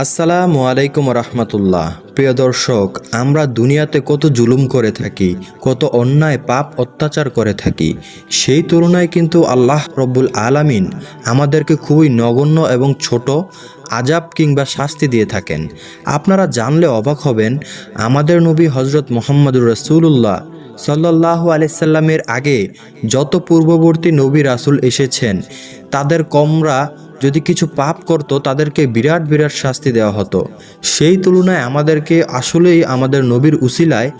আসসালামু আলাইকুম রহমতুল্লাহ। প্রিয় দর্শক, আমরা দুনিয়াতে কত জুলুম করে থাকি, কত অন্যায় পাপ অত্যাচার করে থাকি। সেই তুলনায় কিন্তু আল্লাহ রব্বুল আলামিন আমাদেরকে খুবই নগণ্য এবং ছোট আজাব কিংবা শাস্তি দিয়ে থাকেন। আপনারা জানলে অবাক হবেন, আমাদের নবী হজরত মুহাম্মদুর রাসূলুল্লাহ সাল্লাল্লাহু আলাইহি সাল্লামের আগে যত পূর্ববর্তী নবী রাসূল এসেছেন, তাদের কমরা যদি কিছু পাপ করত তাদেরকে বিরাট বিরাট শাস্তি দেওয়া হতো। সেই তুলনায় আমাদেরকে আসলেই আমাদের নবীর উসিলায়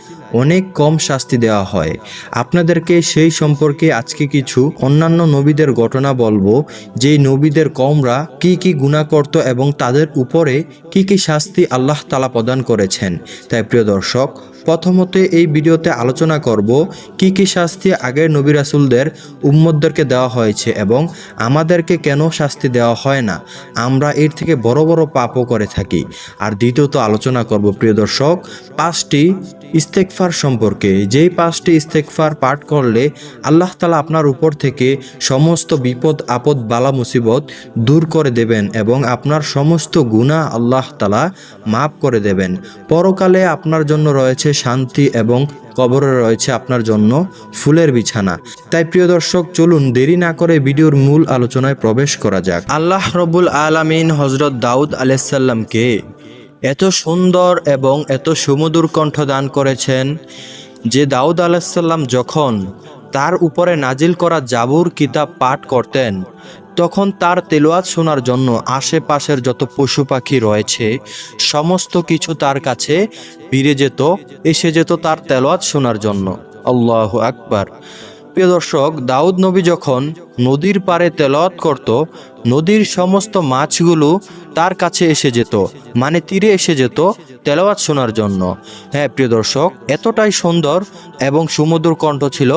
অনেক কম শাস্তি দেওয়া হয়। আপনাদেরকে সেই সম্পর্কে আজকে কিছু অন্যান্য নবীদের ঘটনা বলবো, যেই নবীদের কমরা কি কি গুনাহ করত এবং তাদের উপরে কি কি শাস্তি আল্লাহ তাআলা প্রদান করেছেন। তাই প্রিয় দর্শক, প্রথমত এই ভিডিওতে আলোচনা করব কি কি শাস্তি আগের নবী রাসূলদের উম্মতদেরকে দেওয়া হয়েছে এবং আমাদেরকে কেন শাস্তি দেওয়া হয় না, আমরা এর থেকে বড় বড় পাপও করে থাকি। আর দ্বিতীয়ত আলোচনা করব প্রিয় দর্শক 5টি ইস্তেগফার সম্পর্কে, যেই 5টি ইস্তেগফার পাঠ করলে আল্লাহ তাআলা আপনার উপর থেকে সমস্ত বিপদ আপদ বালা মুসিবত দূর করে দেবেন এবং আপনার সমস্ত গুনাহ আল্লাহ তাআলা মাফ করে দেবেন। পরকালে আপনার জন্য রয়েছে শান্তি এবং কবরে রয়েছে আপনার জন্য ফুলের বিছানা। তাই প্রিয় দর্শক, চলুন দেরি না করে ভিডিওর মূল আলোচনায় প্রবেশ করা যাক। আল্লাহ রব্বুল আলামিন হযরত দাউদ আলাইহিস সালামকে এত সুন্দর এবং এত সুমধুর কণ্ঠ দান করেছেন যে দাউদ আলাইহিস সালাম যখন তার উপরে নাজিল করা জাবুর কিতাব পাঠ করতেন, তখন তার তেলাওয়াত শোনার জন্য আশেপাশের যত পশু পাখি রয়েছে সমস্ত কিছু তার কাছে এসে যেত তার তেলাওয়াত শোনার জন্য। আল্লাহু আকবার। প্রিয় দর্শক, দাউদ নবী যখন নদীর পাড়ে তেলাওয়াত করত, নদীর সমস্ত মাছগুলো তার কাছে এসে যেত, মানে তীরে এসে যেত তেলাওয়াত শোনার জন্য। হ্যাঁ প্রিয় দর্শক, এতটাই সুন্দর এবং সুমধুর কণ্ঠ ছিল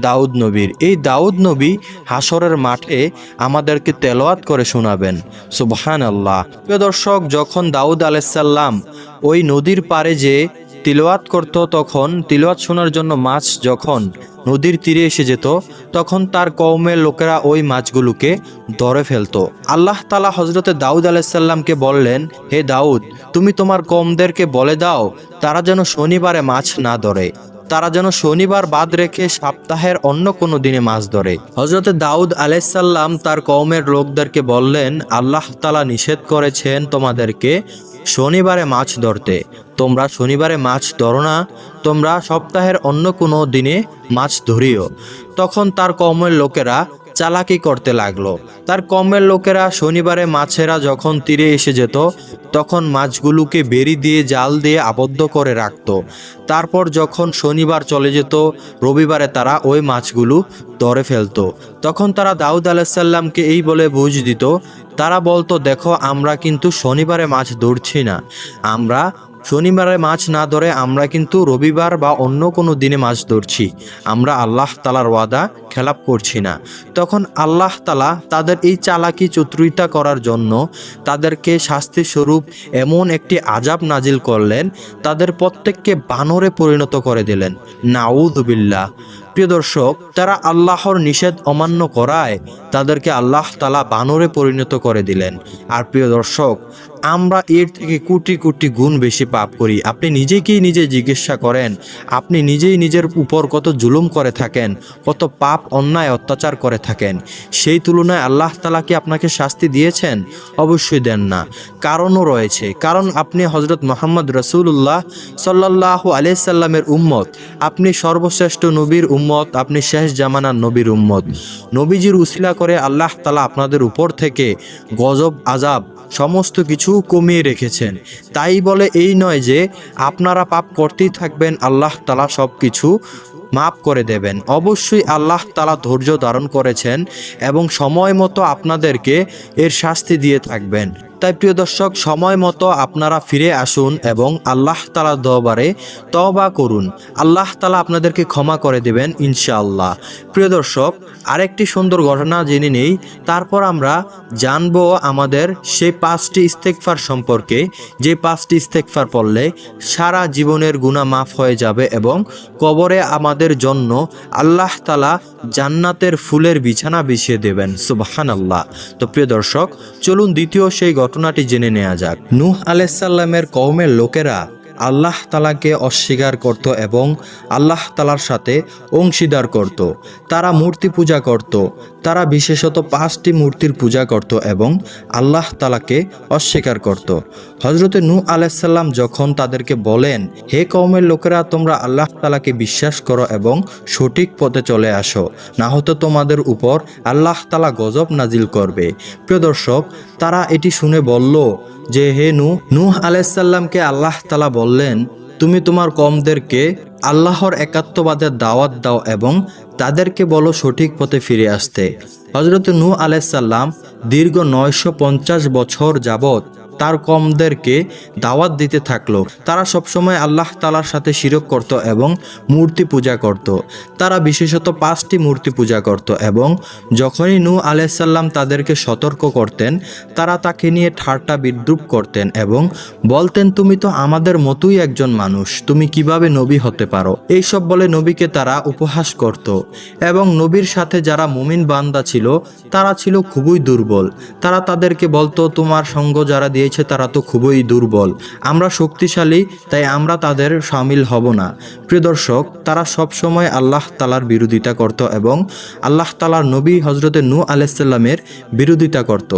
দাউদ নবীর। এই দাউদ নবী হাসরের মাঠে আমাদেরকে তেলাওয়াত করে শোনাবেন। সুবহানাল্লাহ। প্রিয় দর্শক, যখন দাউদ আলাইহিস সালাম ওই নদীর পাড়ে যে তিলাওয়াত করত, তখন তিলাওয়াত শোনার জন্য মাছ যখন নদীর তীরে এসে যেত, তখন তার কওমের লোকেরা ওই মাছগুলোকে ধরে ফেলতো। আল্লাহ তাআলা হযরতে দাউদ আলাইহিস সালামকে বললেন, হে দাউদ, তুমি তোমার কওমদেরকে বলে দাও তারা যেন শনিবারে মাছ না ধরে, তারা যেন শনিবার বাদ রেখে সপ্তাহের অন্য কোনো দিনে মাছ ধরে। হযরতে দাউদ আলাইহিস সালাম তার কওমের লোকদেরকে বললেন, আল্লাহ তাআলা নিষেধ করেছেন তোমাদেরকে শনিবারে মাছ ধরতে, তোমরা শনিবারে মাছ ধরো না, তোমরা সপ্তাহের অন্য কোনো দিনে মাছ ধরিও। তখন তার কওমের লোকেরা চালাকি করতে লাগলো। তার কওমের লোকেরা শনিবারে মাছেরা যখন তীরে এসে যেত, তখন মাছগুলোকে বেড়ি দিয়ে জাল দিয়ে আবদ্ধ করে রাখত। তারপর যখন শনিবার চলে যেত, রবিবারে তারা ওই মাছগুলো ধরে ফেলতো। তখন তারা দাউদ আলাইহিস সালামকে এই বলে বুঝ দিত, তারা বলতো, দেখো আমরা কিন্তু শনিবারে মাছ ধরছি না, আমরা শনিবারে মাছ না ধরে আমরা কিন্তু রবিবার বা অন্য কোনো দিনে মাছ ধরছি, আমরা আল্লাহ তাআলার ওয়াদা খেলাপ করছি না। তখন আল্লাহ তাআলা তাদের এই চালাকি চতুরিতা করার জন্য তাদেরকে শাস্তি স্বরূপ এমন একটি আযাব নাজিল করলেন, তাদের প্রত্যেককে বানরে পরিণত করে দিলেন। নাউযুবিল্লাহ। প্রিয় দর্শক, তারা আল্লাহর নিষেধ অমান্য করায় তাদেরকে আল্লাহ তাআলা বানরে পরিণত করে দিলেন। আর প্রিয় দর্শক, আমরা এর থেকে কোটি কোটি গুণ বেশি পাপ করি। আপনি নিজেকেই নিজে জিজ্ঞাসা করেন, আপনি নিজেই নিজের উপর কত জুলুম করে থাকেন, কত পাপ অন্যায় অত্যাচার করে থাকেন। সেই তুলনায় আল্লাহ তাআলা কি আপনাকে শাস্তি দিয়েছেন? অবশ্যই দেন না। কারণও রয়েছে, কারণ আপনি হযরত মুহাম্মদ রাসূলুল্লাহ সাল্লাল্লাহু আলাইহি সাল্লামের উম্মত, আপনি সর্বশ্রেষ্ঠ নবীর উম্মত, আপনি শেষ জামানার নবীর উম্মত। নবীজির উসিলা করে আল্লাহ তাআলা আপনাদের উপর থেকে গজব আযাব সমস্ত কিছু কমিয়ে রেখেছেন। তাই বলে এই নয় যে আপনারা পাপ করতেই থাকবেন, আল্লাহ তাআলা সব কিছু মাফ করে দেবেন। অবশ্যই আল্লাহ তাআলা ধৈর্য ধারণ করেছেন এবং সময় মতো আপনাদেরকে এর শাস্তি দিয়ে থাকবেন। তাই প্রিয় দর্শক, সময় মতো আপনারা ফিরে আসুন এবং আল্লাহ তাআলার দরবারে তওবা করুন, আল্লাহ তাআলা আপনাদেরকে ক্ষমা করে দেবেন ইনশাআল্লাহ। প্রিয় দর্শক, আরেকটি সুন্দর ঘটনা জেনে নেই, তারপর আমরা জানবো আমাদের সেই 5টি ইস্তেগফার সম্পর্কে, যে 5টি ইস্তেগফার পড়লে সারা জীবনের গুনাহ মাফ হয়ে যাবে এবং কবরে আমাদের জন্য আল্লাহ তাআলা জান্নাতের ফুলের বিছানা বিছিয়ে দেবেন। সুবহানাল্লাহ। তো প্রিয় দর্শক, চলুন দ্বিতীয় সেই ঘটনাটি জেনে নেওয়া যাক। নূহ আলাইহিসসালামের কওমের লোকেরা আল্লাহ তালাকে অস্বীকার করত এবং আল্লাহ তালার সাথে অংশীদার করত। তারা মূর্তি পূজা করত। তারা বিশেষত 5টি মূর্তির পূজা করত এবং আল্লাহ তালাকে অস্বীকার করত। হজরতে নূহ আলাইহিসসালাম যখন তাদেরকে বলেন, হে কওমের লোকেরা, তোমরা আল্লাহ তালাকে বিশ্বাস করো এবং সঠিক পথে চলে আসো, না হতো তোমাদের উপর আল্লাহ তালা গজব নাজিল করবে। প্রিয় দর্শক, তারা এটি শুনে বলল যে, হে নূহ আলাইহিসসালামকে আল্লাহ তালা বললেন, তুমি তোমার কওমদেরকে আল্লাহর একাত্মবাদের দাওয়াত দাও এবং তাদেরকে বলো সঠিক পথে ফিরে আসতে। হযরত নূহ আলাইহিসসালাম দীর্ঘ 950 বছর যাবত তার কওমদেরকে দাওয়াত দিতে থাকলো। তারা সবসময় আল্লাহ তালার সাথে শিরক করত এবং মূর্তি পূজা করত। তারা বিশেষত 5টি মূর্তি পূজা করত এবং যখনই নূহ আলাইহিসসালাম তাদেরকে সতর্ক করতেন, তারা তাকে নিয়ে ঠাট্টা বিদ্রূপ করতেন এবং বলতেন, তুমি তো আমাদের মতোই একজন মানুষ, তুমি কিভাবে নবী হতে পারো? এইসব বলে নবীকে তারা উপহাস করত এবং নবীর সাথে যারা মুমিন বান্দা ছিল তারা ছিল খুবই দুর্বল। তারা তাদেরকে বলতো, তোমার সঙ্গ যারা দিয়েছে তারা তো খুবই দুর্বল, আমরা শক্তিশালী, তাই আমরা তাদের শামিল হব না। প্রিয় দর্শক, তারা সবসময় আল্লাহ তালার বিরোধিতা করত এবং আল্লাহ তালার নবী হজরতে নূহ আলাইহিসসালামের বিরোধিতা করত।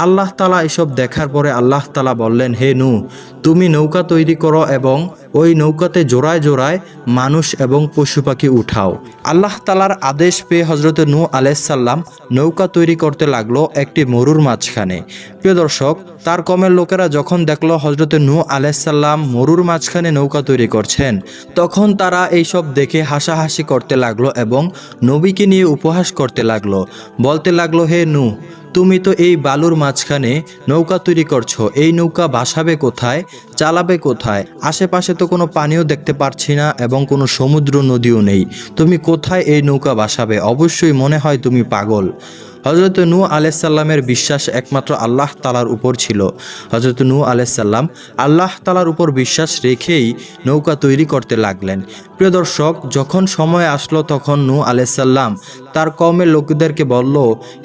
আল্লাহ তালা এসব দেখার পরে আল্লাহ তালা বললেন, হে নূহ, তুমি নৌকা তৈরি করো এবং ওই নৌকাতে জোড়ায় জোড়ায় মানুষ এবং পশু পাখি উঠাও। আল্লাহ তালার আদেশ পেয়ে হজরত নূহ আলাইহিসসালাম নৌকা তৈরি করতে লাগলো একটি মরুর মাঝখানে। প্রিয় দর্শক, তার কওমের লোকেরা যখন দেখলো হজরত নূহ আলাইহিসসালাম মরুর মাঝখানে নৌকা তৈরি করছেন, তখন তারা এইসব দেখে হাসাহাসি করতে লাগলো এবং নবীকে নিয়ে উপহাস করতে লাগলো। বলতে লাগলো, হে নূহ, তুমি তো এই বালুর মাঝখানে নৌকা তৈরি করছো, এই নৌকা ভাসাবে কোথায়, চালাবে কোথায়? আশেপাশে তো কোনো পানিও দেখতে পাচ্ছি না এবং কোনো সমুদ্র নদীও নেই, তুমি কোথায় এই নৌকা ভাসাবে? অবশ্যই মনে হয় তুমি পাগল। হযরত নূহ আলাইহিসসালামের বিশ্বাস একমাত্র আল্লাহ তালার উপর ছিল। হযরত নূহ আলাইহিসসালাম আল্লাহ তালার উপর বিশ্বাস রেখেই নৌকা তৈরি করতে লাগলেন। প্রিয় দর্শক, যখন সময় আসলো তখন নূহ আলাইহিসসালাম তার কওমের লোকদেরকে বলল,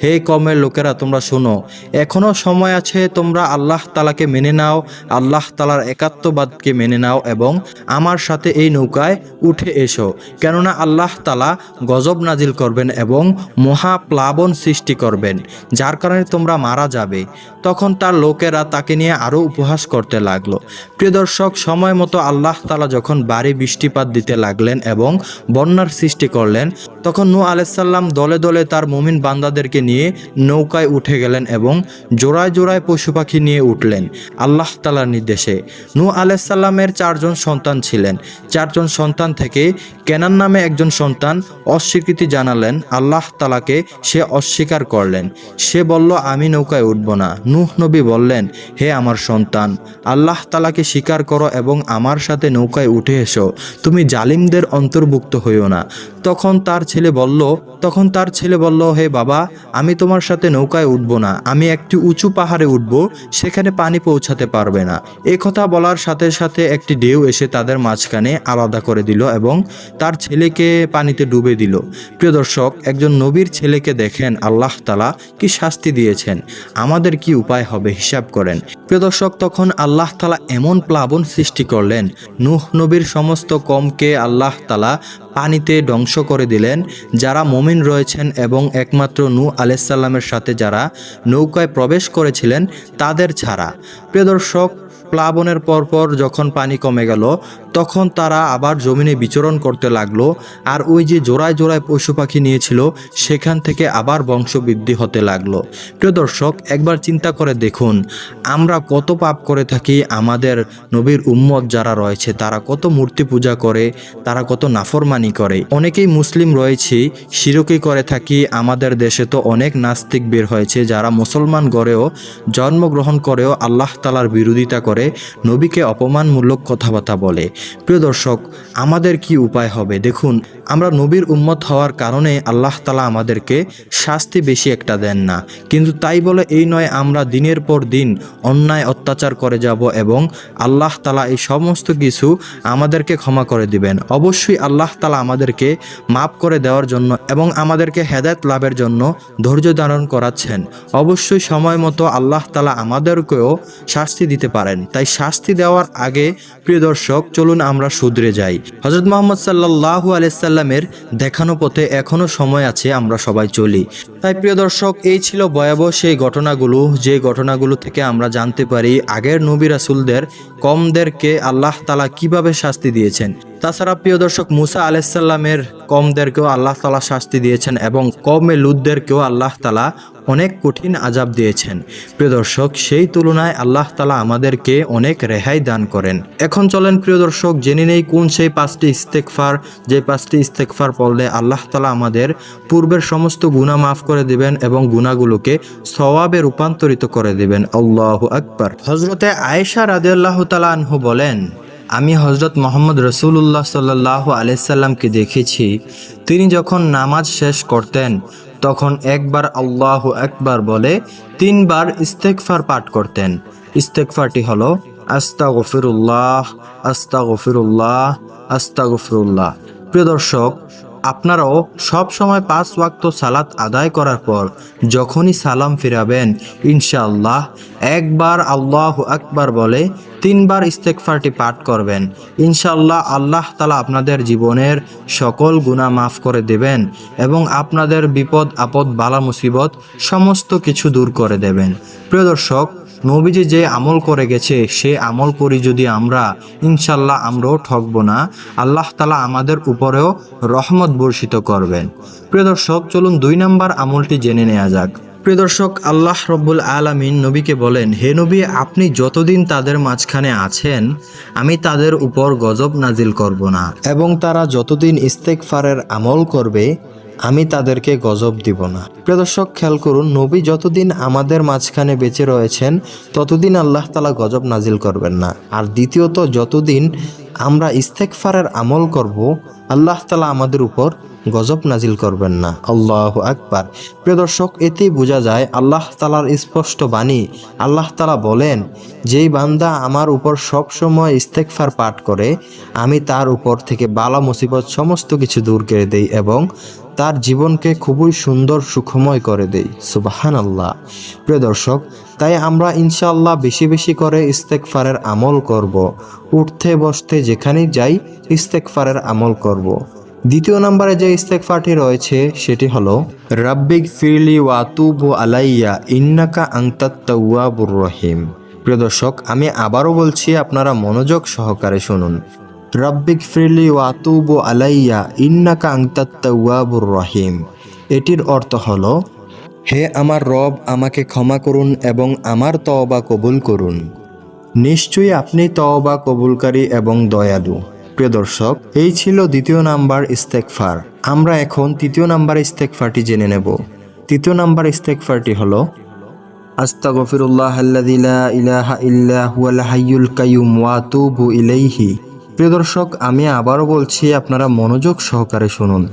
হে কওমের লোকেরা, তোমরা শোনো, এখনও সময় আছে, তোমরা আল্লাহ তালাকে মেনে নাও, আল্লাহ তালার একাত্মবাদকে মেনে নাও এবং আমার সাথে এই নৌকায় উঠে এসো, কেননা আল্লাহ তালা গজব নাজিল করবেন এবং মহাপ্লাবন সৃষ্টি করবেন, যার কারণে তোমরা মারা যাবে। তখন তার লোকেরা তাকে নিয়ে আরও উপহাস করতে লাগলো। প্রিয় দর্শক, সময় মতো আল্লাহ তালা যখন ভারী বৃষ্টিপাত দিতে লাগলেন এবং বন্যার সৃষ্টি করলেন, তখন নূহ আলাইহিসসালাম দলে দলে তার মুমিন বান্দাদেরকে নিয়ে নৌকায় উঠে গেলেন এবং জোড়ায় জোড়ায় পশু পাখি নিয়ে উঠলেন আল্লাহ তালার নির্দেশে। নূহ আলাইহিসসালামের 4 জন সন্তান ছিলেন। 4 জন সন্তান থেকে কেনান নামে একজন সন্তান অস্বীকৃতি জানালেন আল্লাহ তালাকে, সে অস্বীকার করলেন। সে বলল, আমি নৌকায় উঠব না। নূহ নবী বললেন, হে আমার সন্তান, আল্লাহ তালাকে স্বীকার করো এবং আমার সাথে নৌকায় উঠে এসো, তুমি জালিমদের অন্তর্ভুক্ত হইও না। তখন তার ছেলে বলল, হে বাবা, আমি তোমার সাথে নৌকায় উঠব না, আমি একটি উঁচু পাহাড়ে উঠব, সেখানে পানি পৌঁছাতে পারবে না। এই কথা বলার সাথে সাথে একটি ঢেউ এসে তাদের মাঝখানে আলাদা করে দিল এবং তার ছেলেকে পানিতে ডুবে দিল। প্রিয় দর্শক, একজন নবীর ছেলেকে দেখেন আল্লাহ তাআলা কি শাস্তি দিয়েছেন, আমাদের কি উপায় হবে হিসাব করেন। প্রিয় দর্শক, তখন আল্লাহ তাআলা এমন প্লাবন সৃষ্টি করলেন, নূহ নবীর সমস্ত কওমকে আল্লাহ তাআলা পানিতে ধ্বংস করে দিলেন, যারা মুমিন রয়েছেন এবং একমাত্র নূহ আলাইহিসসালামের সাথে যারা নৌকায় প্রবেশ করেছিলেন তাদের ছাড়া। প্রিয় দর্শক, প্লাবনের পরপর যখন পানি কমে গেল, তখন তারা আবার জমিনে বিচরণ করতে লাগলো, আর ওই যে জোড়ায় জোড়ায় পশু পাখি নিয়েছিল সেখান থেকে আবার বংশবৃদ্ধি হতে লাগলো। প্রিয় দর্শক, একবার চিন্তা করে দেখুন, আমরা কত পাপ করে থাকি, আমাদের নবীর উম্মত যারা রয়েছে তারা কত মূর্তি পূজা করে, তারা কত নাফরমানি করে। অনেকেই মুসলিম রয়েছে, শিরকি করে থাকি। আমাদের দেশে তো অনেক নাস্তিক বের হয়েছে যারা মুসলমান গড়েও জন্মগ্রহণ করেও আল্লাহ তাআলার বিরোধিতা করে, নবীকে অপমানমূলক কথাবার্তা বলে। প্রিয় দর্শক, আমাদের কি উপায় হবে? দেখুন, আমরা নবীর উম্মত হওয়ার কারণে আল্লাহ তাআলা আমাদেরকে শাস্তি বেশি একটা দেন না, কিন্তু তাই বলে এই নয় আমরা দিনের পর দিন অন্যায় অত্যাচার করে যাব এবং আল্লাহ তাআলা এই সমস্ত কিছু আমাদেরকে ক্ষমা করে দিবেন। অবশ্যই আল্লাহ তাআলা আমাদেরকে মাফ করে দেওয়ার জন্য এবং আমাদেরকে হেদায়েত লাভের জন্য ধৈর্য ধারণ করাচ্ছেন। অবশ্যই সময় মতো আল্লাহ তাআলা আমাদেরকেও শাস্তি দিতে পারেন, তাই শাস্তি দেওয়ার আগে প্রিয় দর্শক চলুন আমরা শুধরে যাই। হযরত মুহাম্মদ সাল্লাল্লাহু আলাইহি সাল্লামের দেখানো পথে এখনো সময় আছে, আমরা সবাই চলি। তাই প্রিয় দর্শক এই ছিল ভয়াবহ সেই ঘটনাগুলো, যে ঘটনাগুলো থেকে আমরা জানতে পারি আগের নবী রাসূলদের কওমদেরকে আল্লাহ তাআলা কিভাবে শাস্তি দিয়েছেন। তাছাড়া প্রিয় দর্শক মুসা আলাইহিস সালামের কওমদেরকেও আল্লাহ তাআলা শাস্তি দিয়েছেন এবং কওমে লূতদেরকেও আল্লাহ তাআলা অনেক কঠিন আযাব দিয়েছেন। প্রিয় দর্শক সেই তুলনায় আল্লাহ তাআলা আমাদেরকে অনেক রেহাই দান করেন। এখন চলেন প্রিয় দর্শক জেনে নেই কোন সেই 5টি ইস্তেগফার, যে 5টি ইস্তেগফার পড়লে আল্লাহ তাআলা আমাদের পূর্বের সমস্ত গুনাহ মাফ করে দিবেন এবং গুনাহগুলোকে সওয়াবে রূপান্তরিত করে দিবেন। আল্লাহু আকবার। হযরতে আয়েশা রাদিয়াল্লাহু তাআলা আনহু বলেন, আমি হযরত মুহাম্মদ রাসূলুল্লাহ সাল্লাল্লাহু আলাইহি সাল্লামকে দেখেছি, তিনি যখন নামাজ শেষ করতেন তখন একবার আল্লাহু আকবার বলে 3 বার ইস্তেগফার পাঠ করতেন। ইস্তেগফারটি হলো আস্তাগফিরুল্লাহ, আস্তাগফিরুল্লাহ, আস্তাগফিরুল্লাহ। প্রিয় দর্শক আপনারাও সব সময় 5 ওয়াক্ত সালাত আদায় করার পর যখনই সালাম ফিরাবেন ইনশাআল্লাহ একবার আল্লাহু আকবার বলে 3 বার ইস্তেগফারটি পাঠ করবেন। ইনশাআল্লাহ আল্লাহ তাআলা আপনাদের জীবনের সকল গুনাহ মাফ করে দেবেন এবং আপনাদের বিপদ আপদ বালা মুসিবত সমস্ত কিছু দূর করে দেবেন। প্রিয় দর্শক নবীজি যে আমল করে গেছে সে আমল করি যদি আমরা ইনশাআল্লাহ আমরাও ঠকবো না, আল্লাহ তাআলা আমাদের উপরেও রহমত বর্ষিত করবেন। প্রিয় দর্শক চলুন 2 নম্বর আমলটি জেনে নেওয়া যাক। প্রিয় দর্শক আল্লাহ রব্বুল আলামিন নবীকে বলেন, হে নবী আপনি যতদিন তাদের মাঝখানে আছেন আমি তাদের উপর গজব নাজিল করব না, এবং তারা যতদিন ইস্তেগফারের আমল করবে আমি তাদেরকে গজব দিব না। প্রিয় দর্শক খেয়াল করুন, নবী যতদিন আমাদের মাঝখানে বেঁচে রয়েছেন ততদিন আল্লাহ তাআলা গজব নাজিল করবেন না, আর দ্বিতীয়ত যতদিন আমরা ইস্তেগফারের আমল করব আল্লাহ তাআলা আমাদের উপর গজব নাজিল করবেন না। আল্লাহু আকবার। প্রিয় দর্শক এতেই বোঝা যায় আল্লাহ তাআলার স্পষ্ট বাণী। আল্লাহ তাআলা বলেন, যেই বান্দা আমার উপর সব সময় ইস্তেগফার পাঠ করে আমি তার উপর থেকে বালা মুসিবত সমস্ত কিছু দূর করে দেই এবং তার জীবনকে খুবই সুন্দর সুখময় করে দেই। সুবহানাল্লাহ। প্রিয় দর্শক তাই আমরা ইনশাআল্লাহ বেশি বেশি করে ইস্তেগফারের আমল করব, উঠতে বসতে যেখানেই যাই ইস্তেগফারের আমল করব। দ্বিতীয় নম্বরে যে ইস্তেগফারটি রয়েছে সেটি হলো রাব্বিগ ফিরলি ওয়া তুবু আলাইয়া ইন্নাকা আনতাত তাওয়াবুর রহিম। প্রিয় দর্শক আমি আবারও বলছি, আপনারা মনোযোগ সহকারে শুনুন। রাব্বিগ ফিরলি ওয়া তুবু আলাইয়া ইন্নাকা আনতাত তাওয়াবুর রহিম। এটির অর্থ হলো, হে আমার রব আমাকে ক্ষমা করুন এবং আমার তওবা কবুল করুন, নিশ্চয়ই আপনি তওবা কবুলকারী এবং দয়ালু। প্রিয় দর্শক এই ছিল 2 নাম্বার ইস্তেগফার। আমরা এখন 3 নাম্বার ইস্তেগফারটি জেনে নেব। 3 নাম্বার ইস্তেগফারটি হলো আস্তাগফিরুল্লাহাল্লাযী লা ইলাহা ইল্লা হুয়াল হাইয়ুল কাইয়্যুম ওয়া আতুবু ইলাইহি। প্রিয় দর্শক আমি আবারও বলছি, আপনারা মনোযোগ সহকারে শুনুন।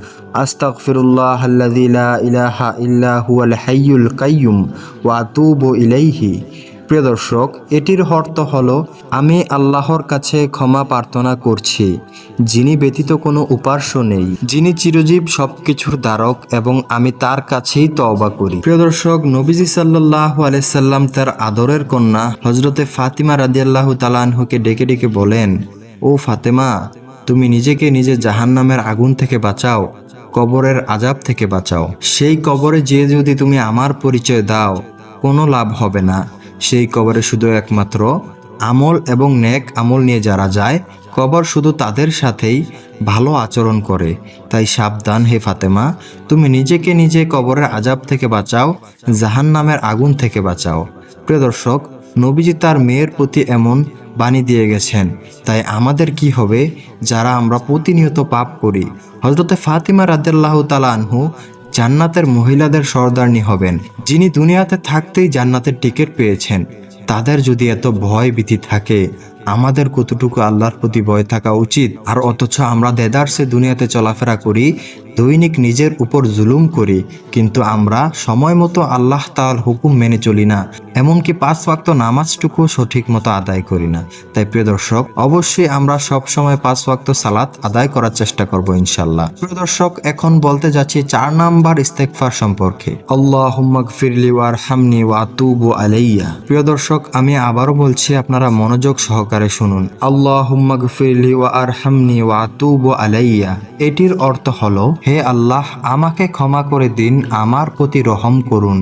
আস্তাগফিরুল্লাহাল্লাযী লা ইলাহা ইল্লা হুয়াল হাইয়ুল কাইয়্যুম ওয়া আতুবু ইলাইহি। প্রিয় দর্শক এটির অর্থ হলো, আমি আল্লাহর কাছে ক্ষমা প্রার্থনা করছি যিনি ব্যতীত কোনো উপাস্য নেই, যিনি চিরজীব সবকিছুর ধারক, এবং আমি তার কাছেই তওবা করি। প্রিয় দর্শক নবীজি সাল্লাল্লাহু আলাইহি সাল্লাম তার আদরের কন্যা হযরতে ফাতিমা রাদিয়াল্লাহু তাআলা আনহুকে ডেকে ডেকে বলেন, ও ফাতেমা তুমি নিজেকে নিজে জাহান্নামের আগুন থেকে বাঁচাও, কবরের আযাব থেকে বাঁচাও। সেই কবরে যেয়ে যদি তুমি আমার পরিচয় দাও কোনো লাভ হবে না। সেই কবরে শুধু একমাত্র আমল এবং নেক আমল নিয়ে যারা যায়, কবর শুধু তাদের সাথেই ভালো আচরণ করে। তাই সাবধান হে ফাতেমা, তুমি নিজেকে নিজে কবরের আযাব থেকে বাঁচাও, জাহান্নামের আগুন থেকে বাঁচাও। প্রিয় দর্শক নবীজি তার মেয়ের প্রতি এমন বাণী দিয়ে গেছেন, তাই আমাদের কি হবে যারা আমরা প্রতিনিয়ত পাপ করি? হযরতে ফাতিমা রাদিয়াল্লাহু তাআলা আনহু জান্নাতের মহিলাদের সর্দারনি হবেন, যিনি দুনিয়াতে থাকতেই জান্নাতের টিকিট পেয়েছেন। তাদের যদি এত ভয় ভীতি থাকে আমাদের কতটুকু আল্লাহর প্রতি ভয় থাকা উচিত। আর অথচ আমরা দেদারসে দুনিয়াতে চলাফেরা করি, দৈনিক নিজের উপর জুলুম করি, কিন্তু আমরা সময় মতো আল্লাহ তাআলার হুকুম মেনে চলি না, এমনকি 5 ওয়াক্ত নামাজটুকু সঠিক মতো আদায় করি না। তাই প্রিয় দর্শক, অবশ্যই আমরা সব সময় 5 ওয়াক্ত সালাত আদায় করার চেষ্টা করব ইনশাআল্লাহ। প্রিয় দর্শক, এখন বলতে যাচ্ছি 4 নাম্বার ইস্তেগফার সম্পর্কে। আল্লাহুম্মা গফিরলি ওয়ারহামনি ওয়া আতুবু আলাইয়া। প্রিয় দর্শক, আমি আবারও বলছি, আপনারা মনোযোগ সহকারে শুনুন। আল্লাহুম্মা গফিরলি ওয়ারহামনি ওয়া আতুবু আলাইয়া। এটির অর্থ হলো, হে আল্লাহ, আমাকে ক্ষমা করে দিন, আমার প্রতি রহম করুন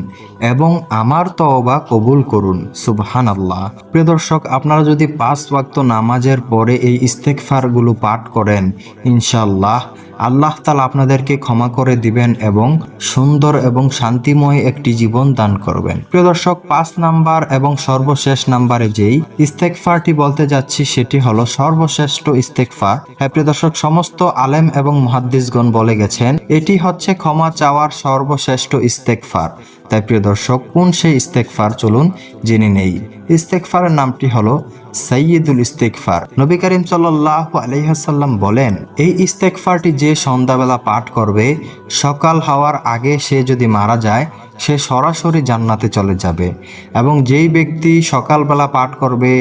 এবং আমার তওবা কবুল করুন। সুবহানাল্লাহ। প্রিয় দর্শক, আপনারা যদি 5 ওয়াক্ত নামাজের পরে এই ইস্তেগফারগুলো পাঠ করেন, ইনশাআল্লাহ আল্লাহ তাআলা আপনাদেরকে ক্ষমা করে দিবেন এবং সুন্দর এবং শান্তিময় একটি জীবন দান করবেন। প্রিয় দর্শক, 5 নাম্বার এবং সর্বশেষ নাম্বারে যেই ইস্তেগফারটি বলতে যাচ্ছি সেটি হলো সর্বশ্রেষ্ঠ ইস্তেগফার। হ্যাঁ প্রিয় দর্শক, সমস্ত আলেম এবং মুহাদ্দিসগণ বলে গেছেন এটি হচ্ছে ক্ষমা চাওয়ার সর্বশ্রেষ্ঠ ইস্তেগফার। তাই প্রিয় দর্শক, কোন সেই ইস্তেগফার চলুন জেনে নেই। ইস্তেগফারের নামটি হলো সাইয়্যিদুল ইস্তেগফার। নবী করিম সাল্লাল্লাহু আলাইহি ওয়াসাল্লাম বলেন, এই ইস্তেগফারটি যে সন্ধ্যাবেলা পাঠ করবে, সকাল হওয়ার আগে সে যদি মারা যায়, সে সরাসরি জান্নাতে চলে যাবে। এবং যেই ব্যক্তি সকালবেলা পাঠ করবে,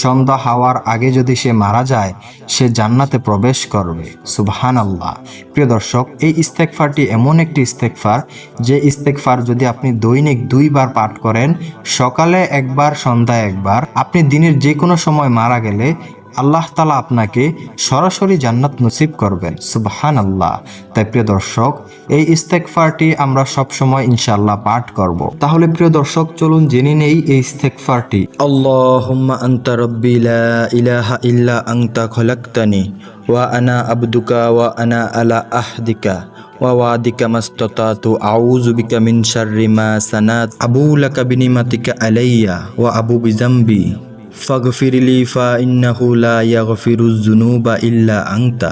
সন্ধ্যা হওয়ার আগে যদি সে মারা যায়, সে জান্নাতে প্রবেশ করবে। সুবহানাল্লাহ। প্রিয় দর্শক, এই ইস্তেগফারটি এমন একটি ইস্তেগফার, যে ইস্তেগফার যদি আপনি দৈনিক 2 বার পাঠ করেন, সকালে একবার, সন্ধ্যায় একবার, আপনি দিনের যে কোনো সময় মারা গেলে আল্লাহ তাআলা আপনাকে সরাসরি জান্নাত নসিব করবেন। সুবহানাল্লাহ। তাই প্রিয় দর্শক, এই ইস্তেগফারটি আমরা সব সময় ইনশাআল্লাহ পাঠ করব। তাহলে প্রিয় দর্শক, চলুন জেনে নেই এই ইস্তেগফারটি। আল্লাহুম্মা আনতা রাব্বি লা ইলাহা ইল্লা আনতা খলাকতানি ওয়া আনা আবদুকা ওয়া আনা আলা আহদিকা ওয়া ওয়াদিকা মাস্তাতাতু আউযু বিকা মিন শাররি মা সানাত আবু লাকা বিনিমাতিকা আলাইয়া ওয়া আবু বিযামবি ফাগফিরলি ফা ইন্নাহু লা ইয়াগফিরুয যুনুবা ইল্লা আনতা।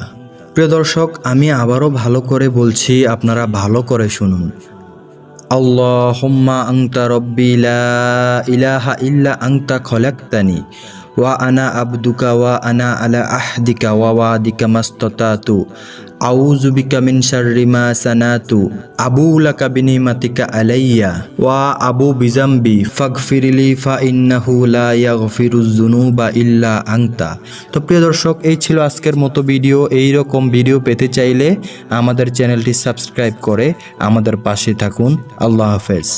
প্রিয় দর্শক, আমি আবারও ভালো করে বলছি, আপনারা ভালো করে শুনুন। আল্লাহুম্মা আনতা রাব্বি লা ইলাহা ইল্লা আনতা খলাকতানি ওয়া আনা আবদুকা ওয়া আনা আলা আহদিকা ওয়া ওয়াদিকা মাস্তাতাতু আউযু বিকা মিন শাররি মা সানাতু আবু লাকা বিনিমাতিকা আলাইয়া ওয়া আবু বিযামবি ফাগফিরলি ফা ইন্নাহু লা ইয়াগফিরুয যুনুবা ইল্লা আনতা। তো প্রিয় দর্শক, এই ছিল আজকের মতো ভিডিও। এই রকম ভিডিও পেতে চাইলে আমাদের চ্যানেলটি সাবস্ক্রাইব করে আমাদের পাশে থাকুন। আল্লাহ হাফেজ।